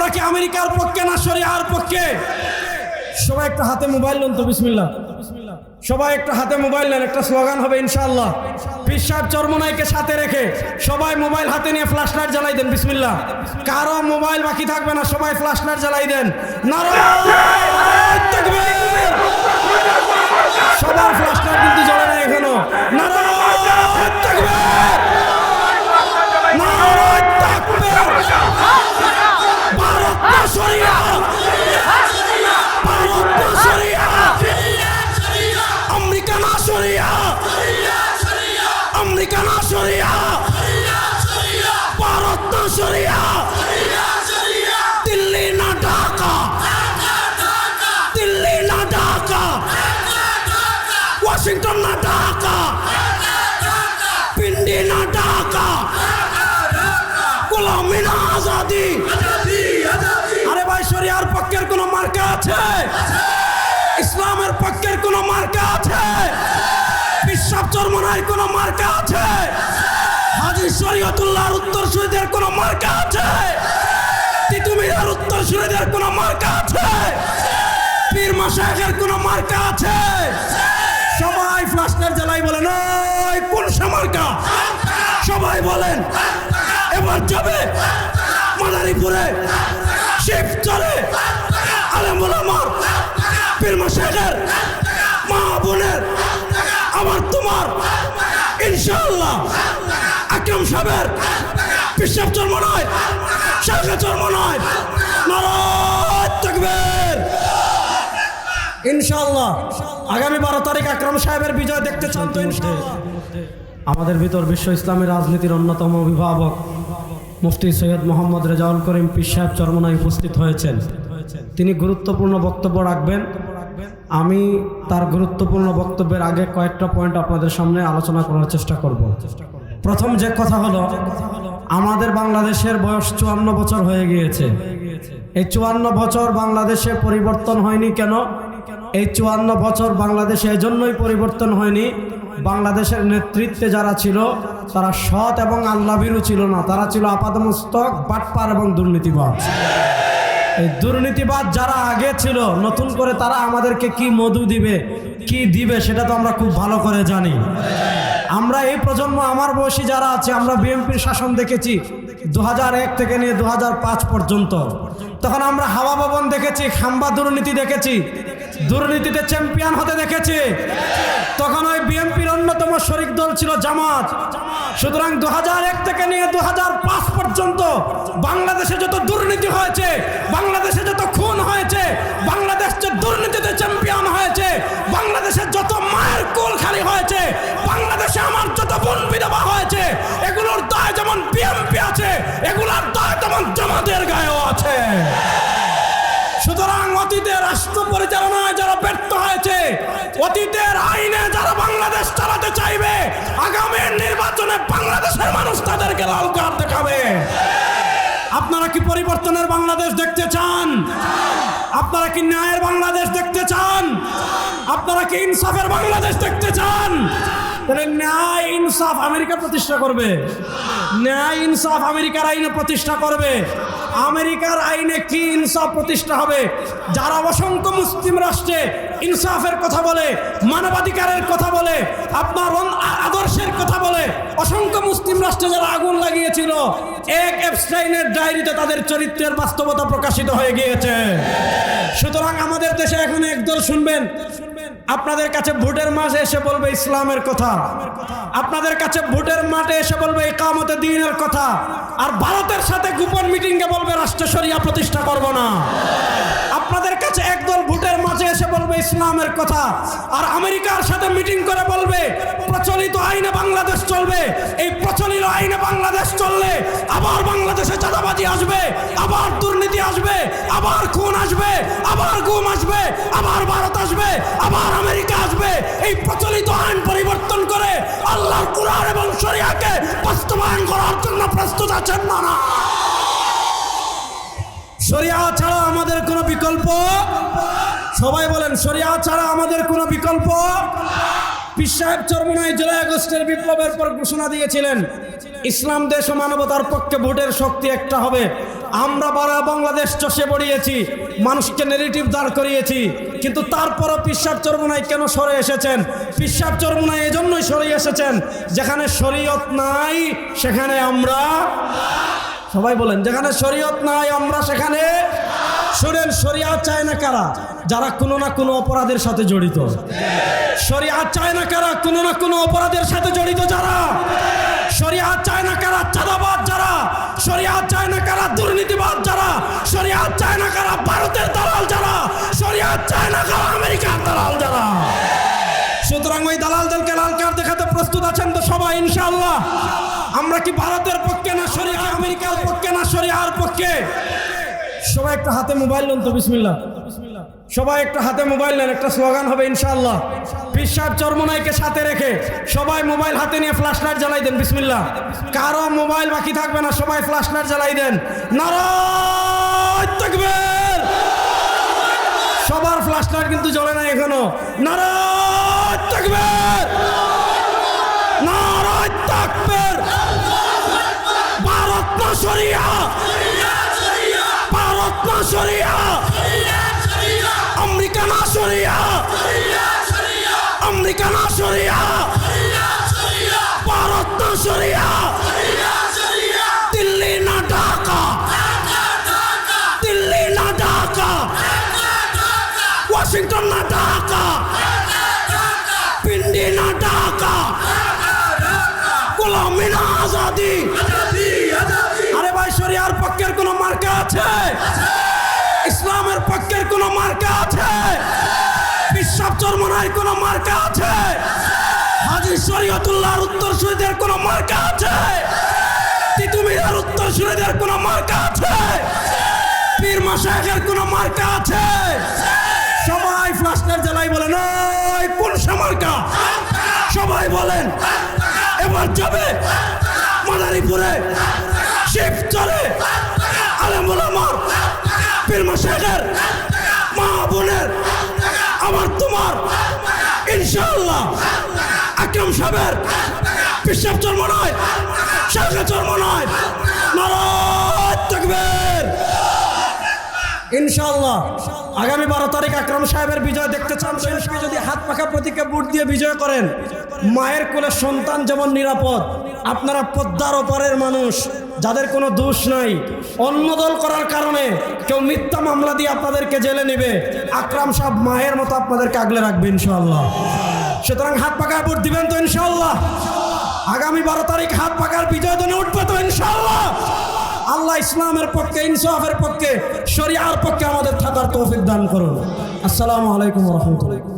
আপনারা কি আমেরিকার পক্ষে না শরিয়ার পক্ষে? সবাই একটা হাতে মোবাইল নেন তো, বিসমিল্লাহ। সবাই একটা হাতে মোবাইল নেন, একটা স্লোগান হবে ইনশাআল্লাহ। পীর সাহেব চরমোনাইকে সাথে রেখে সবাই মোবাইল হাতে নিয়ে ফ্ল্যাশ লাইট জ্বালাই দেন, বিসমিল্লাহ। কারো মোবাইল বাকি থাকবে না, সবাই ফ্ল্যাশ লাইট জ্বালাই দেন। নারায়ে তাকবীর। সবার ফ্ল্যাশ লাইট কিন্তু জ্বলে না এখনো। নারায়ে তাকবীর, নারায়ে তাকবীর। ভারত না শরিয়া, ভারত না শরিয়া, আমেরিকা না শরিয়া, আমেরিকা না শরিয়া, ভারত না শরিয়া, দিল্লি না ঢাকা, দিল্লি না ঢাকা, ওয়াশিংটন না ঢাকা, পিন্ডি না ঢাকা, গোলামি না আজাদি। আরে ভাই, শরিয়ার পক্ষের কোন মার্কা আছে? ইসলামের পক্ষের কোন মার্কা আছে? পীর সাহেব চরমোনাইর কোন মার্কা আছে? হাজী শরীয়তুল্লাহর উত্তরসূরিদের কোন মার্কা আছে? তিতুমীরের উত্তরসূরিদের কোন মার্কা আছে? পীর মাশায়েখের কোন মার্কা আছে? সবাই ফ্ল্যাশলাইট জ্বালাই বলেন, ওই কোন মার্কা? সবাই বলেন। এবার যাবে মাদারীপুরে, শিবচরে, আলেম ওলামার, পীর মাশায়েখের, মা বোনের, আমার তোমার ইনশাআল্লাহ আকরাম সাহেবের, পীর সাহেব চরমোনাই, শাইখে চরমোনাই, নারায়ে তাকবীর। ইনশাআল্লাহ আগামী 12 তারিখ আকরাম সাহেবের বিজয় দেখতে চান তো? ইনশাআল্লাহ। আমাদের ভিতর বিশ্ব ইসলামী রাজনীতির অন্যতম অভিভাবক মুফতি সৈয়দ মোহাম্মদ রেজাউল করিম পীর সাহেব চরমোনাই উপস্থিত হয়েছেন। তিনি গুরুত্বপূর্ণ বক্তব্য রাখবেন। আমি তার গুরুত্বপূর্ণ বক্তব্যের আগে কয়েকটা পয়েন্ট আপনাদের সামনে আলোচনা করার চেষ্টা করব। প্রথম যে কথা হলো, আমাদের বাংলাদেশের বয়স 54 বছর হয়ে গিয়েছে। এই 54 বছর বাংলাদেশে পরিবর্তন হয়নি কেন? এই 54 বছর বাংলাদেশে এজন্যই পরিবর্তন হয়নি, বাংলাদেশের নেতৃত্বে যারা ছিল তারা সৎ এবং আল্লাহভীরু ছিল না, তারা ছিল আপাদমস্তক বাটপার এবং দুর্নীতিবাজ। এই দুর্নীতিবাজ যারা আগে ছিল, নতুন করে তারা আমাদেরকে কি মধু দিবে, কি দিবে সেটা তো আমরা খুব ভালো করে জানি। আমরা এই প্রজন্ম, আমার বয়সী যারা আছে, আমরা বিএনপির শাসন দেখেছি 2001 থেকে নিয়ে 2005 পর্যন্ত। তখন আমরা হাওয়া ভবন দেখেছি, খাম্বা দুর্নীতি দেখেছি, দুর্নীতিতে চ্যাম্পিয়ন হতে দেখেছি। তখন ওই বিএনপির অন্যতম শরিক দল ছিল জামাত। সুতরাং 2001 থেকে নিয়ে 2005 পর্যন্ত বাংলাদেশে যত দুর্নীতি হয়েছে, বাংলাদেশে যত খুন হয়েছে, বাংলাদেশ যে দুর্নীতিতে চ্যাম্পিয়ন হয়েছে, বাংলাদেশে যত মায়ের কোল খালি হয়েছে, বাংলাদেশে আমার যত বোন বিধবা হয়েছে, এগুলোর দায় যেমন বিএনপি আছে, এগুলোর দায় তেমন জামাতের গায়েও আছে। সুতরাং অতীতের রাষ্ট্র পরিচালনায় যারা ব্যর্থ হয়েছে, অতীতের আইনে যারা বাংলাদেশ চালাতে চাইবে, আগামী নির্বাচনে বাংলাদেশের মানুষ তাদেরকে লাল কার্ড দেখাবে। আপনারা কি পরিবর্তনের বাংলাদেশ দেখতে চান? আপনারা কি ন্যায়ের বাংলাদেশ দেখতে চান? আপনারা কি ইনসাফের বাংলাদেশ দেখতে চান? তাহলে ন্যায় ইনসাফ আমেরিকা প্রতিষ্ঠা করবে, ন্যায় ইনসাফ আমেরিকার আইনে প্রতিষ্ঠা করবে। আমেরিকার আইনে কি ইনসাফ প্রতিষ্ঠা হবে? যারা অসংখ্য মুসলিম রাষ্ট্রে ইনসাফের কথা বলে, মানবাধিকারের কথা বলে, আপনার আদর্শের কথা বলে, অসংখ্য মুসলিম রাষ্ট্রে যারা আগুন লাগিয়েছিল, এক এপস্টাইনের ডায়েরিতে তাদের চরিত্রের বাস্তবতা প্রকাশিত হয়ে গিয়েছে। সুতরাং আমাদের দেশে এখন একদল শুনবেন, আপনাদের কাছে ভোটের মাঠে এসে বলবে ইসলামের কথা, আপনাদের কাছে ভোটের মাঠে এসে বলবে ইকামতে দ্বীনের কথা, আর ভারতের সাথে গোপন মিটিংয়ে বলবে রাষ্ট্র শরিয়া প্রতিষ্ঠা করব না। আপনাদের কাছে একদল ভোটের মাঠে এসে বলবে ইসলামের কথা, আর আমেরিকার সাথে মিটিং করে বলবে প্রচলিত আইনে বাংলাদেশ চলবে। এই প্রচলিত আইনে বাংলাদেশ চললে আবার বাংলাদেশে চাঁদাবাজি আসবে, আবার দুর্নীতি আসবে, আবার খুন আসবে, আবার গুম আসবে, আবার ভারত আসবে, আবার আমেরিকা আসবে। এই প্রচলিত আইন পরিবর্তন করে আল্লাহর কুরআন এবং শরিয়াকে বাস্তবায়ন করার জন্য প্রস্তুত আছেন না? শরিয়া ছাড়া আমাদের কোনো বিকল্প, সবাই বলেন শরিয়া ছাড়া আমাদের কোনো বিকল্প। পীর সাহেব চরমোনাই জুলাই আগস্টের বিপ্লবের পর ঘোষণা দিয়েছিলেন, ইসলাম দেশ ও মানবতার পক্ষে ভোটের শক্তি একটা হবে, আমরা বাংলাদেশ চষে বেরিয়েছি, মানুষকে নেগেটিভ দাঁড় করিয়েছি, কিন্তু তারপরও পীর সাহেব চরমোনাই কেন সরে এসেছেন? পীর সাহেব চরমোনাই এজন্যই সরে এসেছেন, যেখানে শরীয়ত নাই সেখানে আমরা, সবাই বলেন, যেখানে শরীয়ত নাই আমরা সেখানে। শুনেন, শরিয়াত চায় না কারা? যারা কোনো না কোনো অপরাধের সাথে জড়িত। শরিয়াত চায় না কারা? কোনো না কোনো অপরাধের সাথে জড়িত যারা। শরিয়াত চায় না কারা? চাঁদাবাজ যারা। শরিয়াত চায় না কারা? দুর্নীতিবাজ যারা। শরিয়াত চায় না কারা? ভারতের দালাল যারা। শরিয়াত চায় না কারা? আমেরিকার দালাল যারা। সুতরাং ওই দালালদেরকে লাল কার্ড দেখাতে প্রস্তুত আছেন তো সবাই ইনশাআল্লাহ? আমরা কি ভারতের পক্ষে না শরিয়া, আমেরিকার পক্ষে না শরিয়ার পক্ষে? সবাই একটা হাতে মোবাইল নেন তো, বিসমিল্লাহ। সবাই একটা হাতে মোবাইল নেন, একটা স্লোগান হবে ইনশাআল্লাহ। পীর সাহেব চরমোনাইকে সাথে রেখে সবাই মোবাইল হাতে নিয়ে ফ্ল্যাশ লাইট জ্বালাই দেন, বিসমিল্লাহ। কারো মোবাইল বাকি থাকবে না, সবাই ফ্ল্যাশ লাইট জ্বালাই দেন। নারায়ে তাকবীর। সবার ফ্ল্যাশ লাইট কিন্তু জ্বলে না এখনো। নারায়ে তাকবীর, নারায়ে তাকবীর। ভারত না শরিয়া, ভারত না শরিয়া, আমেরিকা না শরিয়া, আমেরিকা না শরিয়া, ভারত না শরিয়া, দিল্লি না ঢাকা, দিল্লি না ঢাকা, ওয়াশিংটন না ঢাকা, পিন্ডি না ঢাকা, গোলামি না আজাদি। আরে ভাই, শরিয়ার পক্ষের কোন মার্কা আছে? ইসলামের পক্ষের কোন মার্কা আছে? পীর সাহেব চরমোনাইর কোন মার্কা আছে? হাজী শরীয়তুল্লাহর উত্তরসূরিদের কোন মার্কা আছে? তিতুমীরের উত্তরসূরিদের কোন মার্কা আছে? পীর মাশায়েখের কোন মার্কা আছে? সবাই ফ্ল্যাশলাইট জ্বালাই বলেন, ওই কোন মার্কা? সবাই বলেন। এবার যাবে মাদারীপুরে, শিবচরে, আলেম ওলামা, পীর মাশায়েখের, মা বোনের, আমার তোমার ইনশাআল্লাহ আকরাম সাহেবের, পীর সাহেব চরমোনাই, শাইখ চরমোনাই, নারায়ে তাকবীর। ইনশাআল্লাহ আগামী 12 তারিখ আকরাম সাহেবের বিজয় দেখতে চান? যদি হাত পাখা প্রতীকে ভোট দিয়ে বিজয় করেন, মায়ের কোলে সন্তান যেমন নিরাপদ, আপনারা পদ্মার ওপারের মানুষ যাদের কোনো দোষ নাই, অন্য দল করার কারণে কেউ মিথ্যা মামলা দিয়ে আপনাদেরকে জেলে নেবে, আকরাম সাহেব মায়ের মতো আপনাদেরকে আগলে রাখবে ইনশাআল্লাহ। সুতরাং হাত পাকায় ভোট দিবেন তো ইনশাআল্লাহ? আগামী 12 তারিখ হাত পাকার বিজয় দনে উঠবে তো ইনশাআল্লাহ? আল্লাহ ইসলামের পক্ষে, ইনসাফের পক্ষে, শরিয়ার পক্ষে আমাদের থাকার তৌফিক দান করুন। আসসালামু আলাইকুম ওয়া রাহমাতুল্লাহ।